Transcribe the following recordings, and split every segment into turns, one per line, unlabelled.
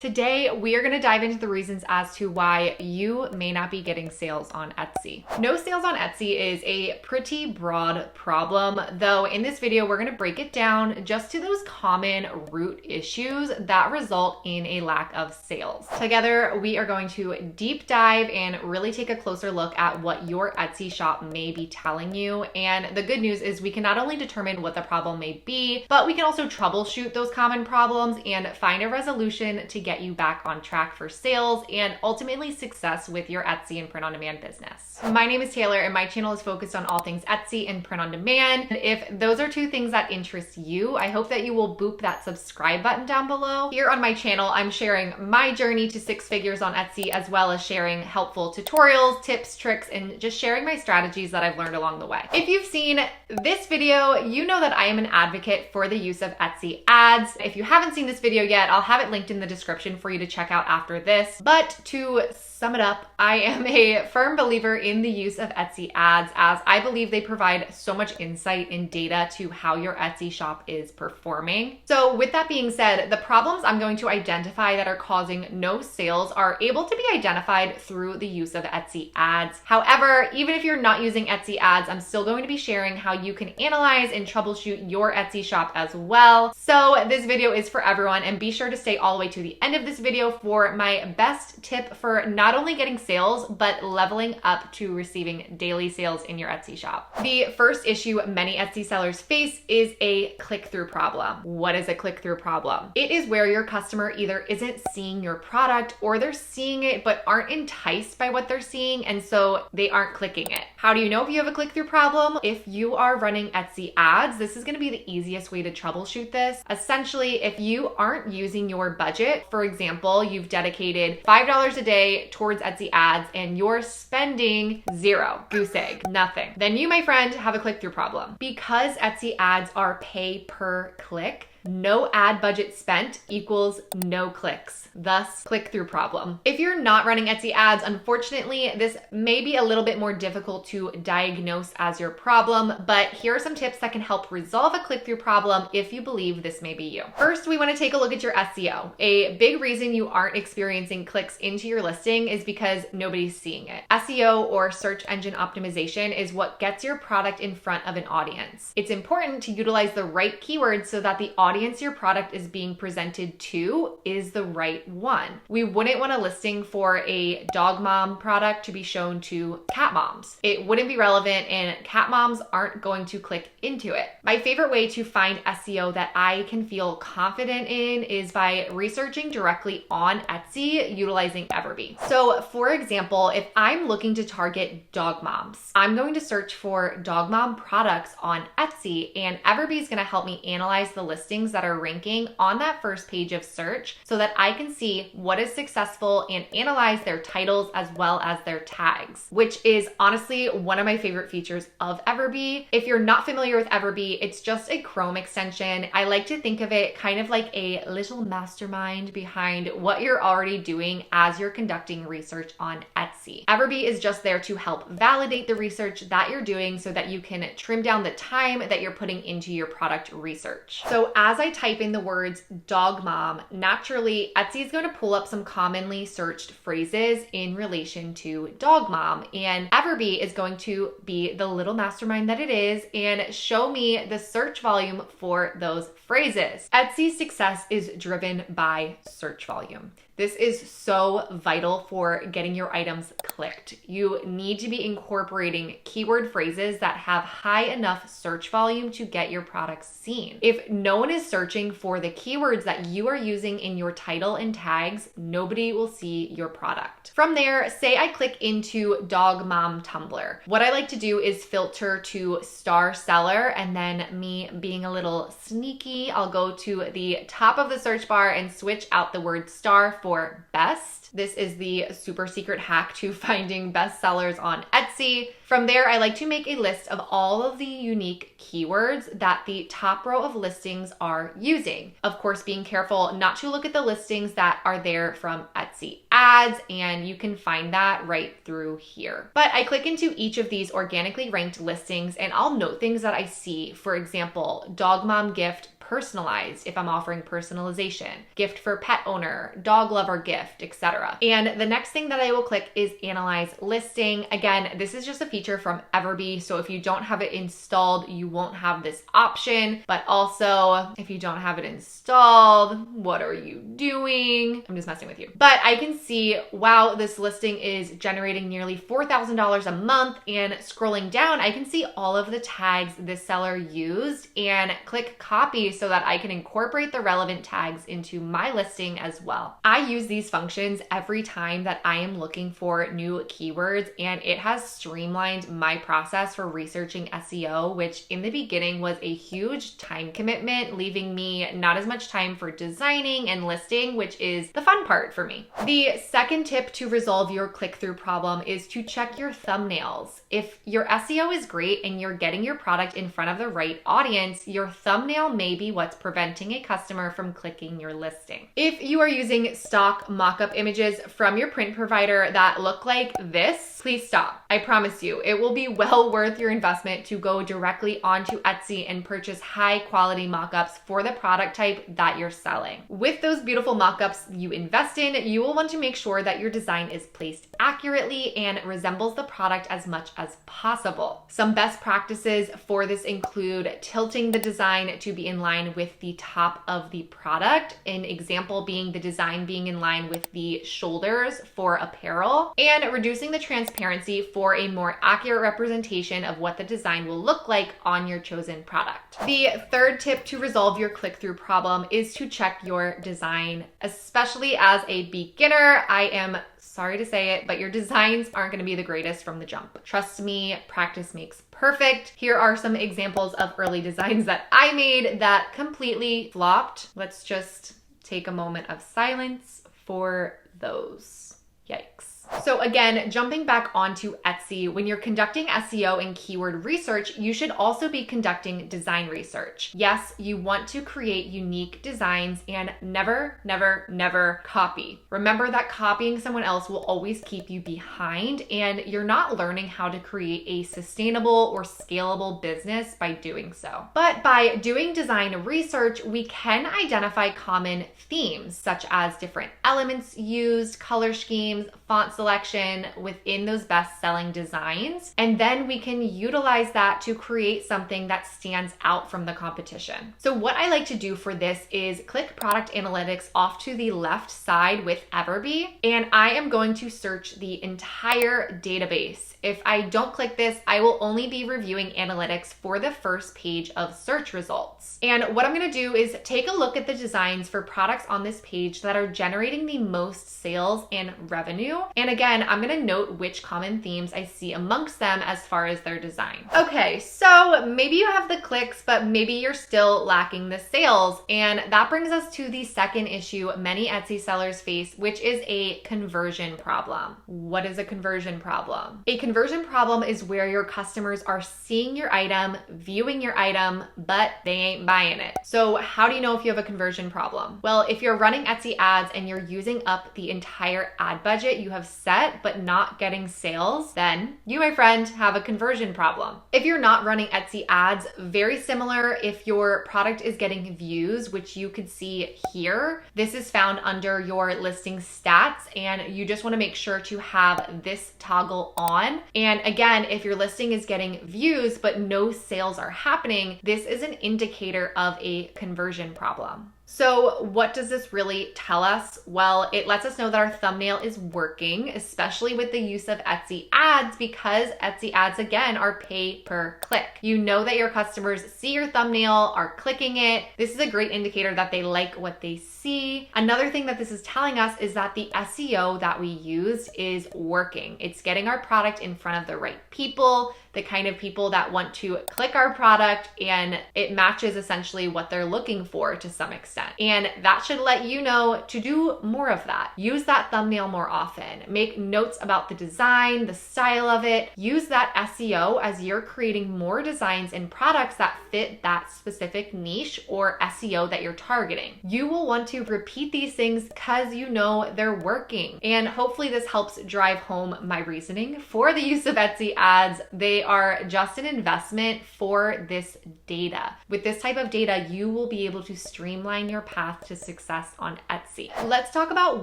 Today, we are going to dive into the reasons as to why you may not be getting sales on Etsy. No sales on Etsy is a pretty broad problem, though in this video, we're going to break it down just to those common root issues that result in a lack of sales. Together, we are going to deep dive and really take a closer look at what your Etsy shop may be telling you. And the good news is we can not only determine what the problem may be, but we can also troubleshoot those common problems and find a resolution to get you back on track for sales and ultimately success with your Etsy and print-on-demand business. My name is Taylor and my channel is focused on all things Etsy and print-on-demand. If those are two things that interest you, I hope that you will boop that subscribe button down below. Here on my channel, I'm sharing my journey to 6 figures on Etsy, as well as sharing helpful tutorials, tips, tricks, and just sharing my strategies that I've learned along the way. If you've seen this video, you know that I am an advocate for the use of Etsy ads. If you haven't seen this video yet, I'll have it linked in the description for you to check out after this. But to sum it up, I am a firm believer in the use of Etsy ads, as I believe they provide so much insight and data to how your Etsy shop is performing. So with that being said, the problems I'm going to identify that are causing no sales are able to be identified through the use of Etsy ads. However, even if you're not using Etsy ads, I'm still going to be sharing how you can analyze and troubleshoot your Etsy shop as well. So this video is for everyone, and be sure to stay all the way to the end of this video for my best tip for not only getting sales, but leveling up to receiving daily sales in your Etsy shop. The first issue many Etsy sellers face is a click-through problem. What is a click-through problem? It is where your customer either isn't seeing your product or they're seeing it but aren't enticed by what they're seeing, and so they aren't clicking it. How do you know if you have a click-through problem? If you are running Etsy ads, this is going to be the easiest way to troubleshoot this. Essentially, if you aren't using your budget, for example, you've dedicated $5 a day towards Etsy ads and you're spending zero, goose egg, nothing, then you, my friend, have a click-through problem. Because Etsy ads are pay per click, no ad budget spent equals no clicks, thus click-through problem. If you're not running Etsy ads, unfortunately, this may be a little bit more difficult to diagnose as your problem, but here are some tips that can help resolve a click-through problem if you believe this may be you. First, we want to take a look at your SEO. A big reason you aren't experiencing clicks into your listing is because nobody's seeing it. SEO, or search engine optimization, is what gets your product in front of an audience. It's important to utilize the right keywords so that the audience your product is being presented to is the right one. We wouldn't want a listing for a dog mom product to be shown to cat moms. It wouldn't be relevant and cat moms aren't going to click into it. My favorite way to find SEO that I can feel confident in is by researching directly on Etsy utilizing Everbee. So for example, if I'm looking to target dog moms, I'm going to search for dog mom products on Etsy, and Everbee is going to help me analyze the listings that are ranking on that first page of search so that I can see what is successful and analyze their titles as well as their tags, which is honestly one of my favorite features of Everbee. If you're not familiar with Everbee, it's just a Chrome extension. I like to think of it kind of like a little mastermind behind what you're already doing as you're conducting research on Etsy. Everbee is just there to help validate the research that you're doing so that you can trim down the time that you're putting into your product research. So as I type in the words dog mom, naturally Etsy is going to pull up some commonly searched phrases in relation to dog mom, and Everbee is going to be the little mastermind that it is and show me the search volume for those phrases. Etsy's success is driven by search volume. This is so vital for getting your items clicked. You need to be incorporating keyword phrases that have high enough search volume to get your products seen. If no one is searching for the keywords that you are using in your title and tags, nobody will see your product. From there, say I click into dog mom Tumblr. What I like to do is filter to star seller, and then me being a little sneaky, I'll go to the top of the search bar and switch out the word star for best. This is the super secret hack to finding best sellers on Etsy. From there, I like to make a list of all of the unique keywords that the top row of listings are using. Of course, being careful not to look at the listings that are there from Etsy ads, and you can find that right through here. But I click into each of these organically ranked listings and I'll note things that I see. For example, dog mom gift personalized if I'm offering personalization, gift for pet owner, dog lover gift, etc. And the next thing that I will click is analyze listing. Again, this is just a feature from Everbee, so if you don't have it installed, you won't have this option. But also, if you don't have it installed, what are you doing? I'm just messing with you. But I can see, wow, this listing is generating nearly $4,000 a month, and scrolling down, I can see all of the tags this seller used and click copy so that I can incorporate the relevant tags into my listing as well. I use these functions every time that I am looking for new keywords, and it has streamlined my process for researching SEO, which in the beginning was a huge time commitment, leaving me not as much time for designing and listing, which is the fun part for me. The second tip to resolve your click-through problem is to check your thumbnails. If your SEO is great and you're getting your product in front of the right audience, your thumbnail may be what's preventing a customer from clicking your listing. If you are using stock mock-up images from your print provider that look like this, please stop. I promise you, it will be well worth your investment to go directly onto Etsy and purchase high quality mock-ups for the product type that you're selling. With those beautiful mock-ups you invest in, you will want to make sure that your design is placed accurately and resembles the product as much as possible. Some best practices for this include tilting the design to be in line with the top of the product, an example being the design being in line with the shoulders for apparel, and reducing the transparency for a more accurate representation of what the design will look like on your chosen product. The third tip to resolve your click-through problem is to check your design. Especially as a beginner, I am sorry to say it, but your designs aren't going to be the greatest from the jump. Trust me, practice makes perfect. Here are some examples of early designs that I made that completely flopped. Let's just take a moment of silence for those. Yikes. So again, jumping back onto Etsy, when you're conducting SEO and keyword research, you should also be conducting design research. Yes, you want to create unique designs and never, never, never copy. Remember that copying someone else will always keep you behind, and you're not learning how to create a sustainable or scalable business by doing so. But by doing design research, we can identify common themes such as different elements used, color schemes, font selection within those best-selling designs, and then we can utilize that to create something that stands out from the competition. So what I like to do for this is click product analytics off to the left side with Everbee, and I am going to search the entire database. If I don't click this, I will only be reviewing analytics for the first page of search results. And what I'm going to do is take a look at the designs for products on this page that are generating the most sales and revenue. And again, I'm going to note which common themes I see amongst them as far as their design. Okay, so maybe you have the clicks, but maybe you're still lacking the sales. And that brings us to the second issue many Etsy sellers face, which is a conversion problem. What is a conversion problem? A conversion problem is where your customers are seeing your item, viewing your item, but they ain't buying it. So how do you know if you have a conversion problem? Well, if you're running Etsy ads and you're using up the entire ad budget you have set, but not getting sales, then you, my friend, have a conversion problem. If you're not running Etsy ads, very similar if your product is getting views, which you could see here. This is found under your listing stats, and you just want to make sure to have this toggle on. And again, if your listing is getting views, but no sales are happening, this is an indicator of a conversion problem. So what does this really tell us? Well, it lets us know that our thumbnail is working, especially with the use of Etsy ads, because Etsy ads, again, are pay per click. You know that your customers see your thumbnail, are clicking it. This is a great indicator that they like what they see. Another thing that this is telling us is that the SEO that we used is working. It's getting our product in front of the right people, the kind of people that want to click our product, and it matches essentially what they're looking for to some extent. And that should let you know to do more of that. Use that thumbnail more often. Make notes about the design, the style of it. Use that SEO as you're creating more designs and products that fit that specific niche or SEO that you're targeting. You will want to repeat these things because you know they're working. And hopefully this helps drive home my reasoning for the use of Etsy ads. They are just an investment for this data. With this type of data, you will be able to streamline your path to success on Etsy. Let's talk about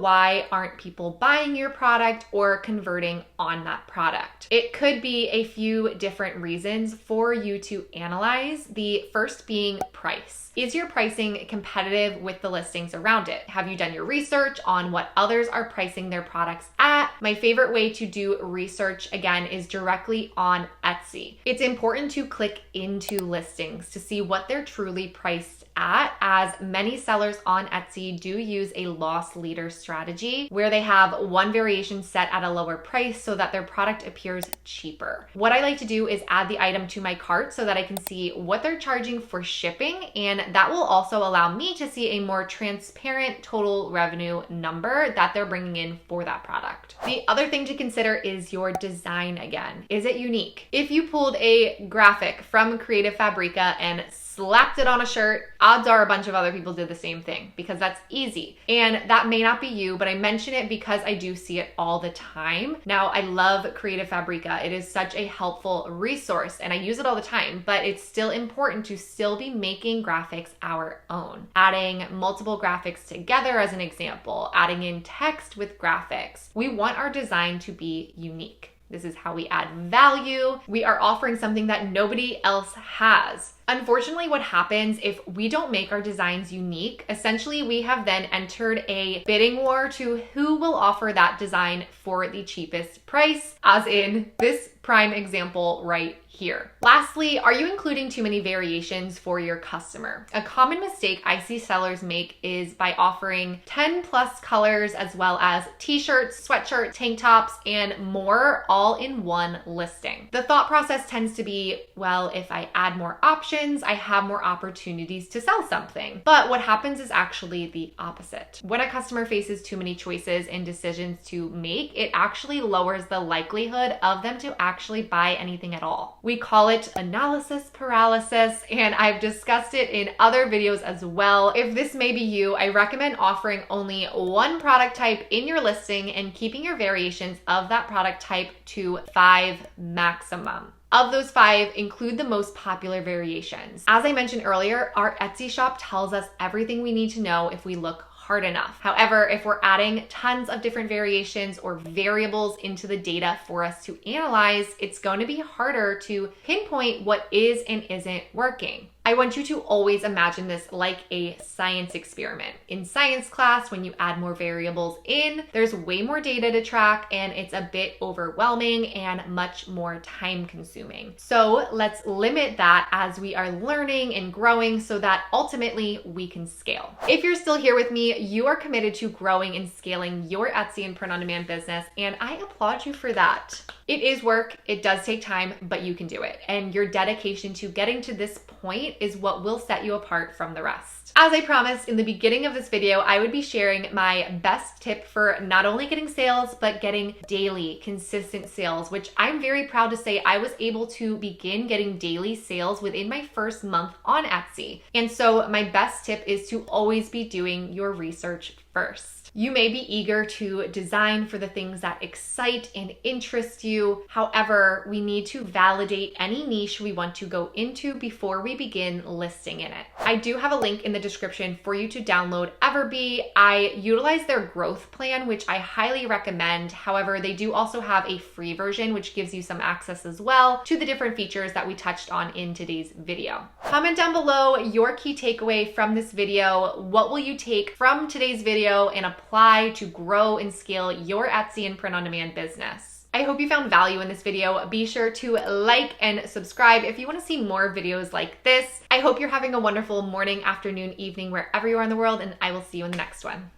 why aren't people buying your product or converting on that product. It could be a few different reasons for you to analyze. The first being price. Is your pricing competitive with the listings around it? Have you done your research on what others are pricing their products at? My favorite way to do research, again, is directly on Etsy. It's important to click into listings to see what they're truly priced at, as many sellers on Etsy do use a loss leader strategy where they have one variation set at a lower price so that their product appears cheaper. What I like to do is add the item to my cart so that I can see what they're charging for shipping, and that will also allow me to see a more transparent total revenue number that they're bringing in for that product. The other thing to consider is your design again. Is it unique? If you pulled a graphic from Creative Fabrica and slapped it on a shirt, odds are a bunch of other people did the same thing because that's easy. And that may not be you, but I mention it because I do see it all the time. Now, I love Creative Fabrica. It is such a helpful resource and I use it all the time, but it's still important to still be making graphics our own. Adding multiple graphics together as an example, adding in text with graphics. We want our design to be unique. This is how we add value. We are offering something that nobody else has. Unfortunately, what happens if we don't make our designs unique, essentially we have then entered a bidding war to who will offer that design for the cheapest price, as in this prime example right here. Lastly, are you including too many variations for your customer? A common mistake I see sellers make is by offering 10 plus colors as well as t-shirts, sweatshirts, tank tops, and more all in one listing. The thought process tends to be, well, if I add more options, I have more opportunities to sell something. But what happens is actually the opposite. When a customer faces too many choices and decisions to make, it actually lowers the likelihood of them to actually buy anything at all. We call it analysis paralysis, and I've discussed it in other videos as well. If this may be you, I recommend offering only one product type in your listing and keeping your variations of that product type to 5 maximum. Of those 5, include the most popular variations. As I mentioned earlier, our Etsy shop tells us everything we need to know if we look hard enough. However, if we're adding tons of different variations or variables into the data for us to analyze, it's going to be harder to pinpoint what is and isn't working. I want you to always imagine this like a science experiment. In science class, when you add more variables in, there's way more data to track and it's a bit overwhelming and much more time consuming. So let's limit that as we are learning and growing so that ultimately we can scale. If you're still here with me, you are committed to growing and scaling your Etsy and print on demand business, and I applaud you for that. It is work, it does take time, but you can do it. And your dedication to getting to this point is what will set you apart from the rest. As I promised in the beginning of this video, I would be sharing my best tip for not only getting sales, but getting daily consistent sales, which I'm very proud to say I was able to begin getting daily sales within my first month on Etsy. And so my best tip is to always be doing your research first. You may be eager to design for the things that excite and interest you. However, we need to validate any niche we want to go into before we begin listing in it. I do have a link in the description for you to download Everbee. I utilize their growth plan, which I highly recommend. However, they do also have a free version, which gives you some access as well to the different features that we touched on in today's video. Comment down below your key takeaway from this video. What will you take from today's video and apply to grow and scale your Etsy and print on demand business? I hope you found value in this video. Be sure to like and subscribe if you want to see more videos like this. I hope you're having a wonderful morning, afternoon, evening, wherever you are in the world, and I will see you in the next one.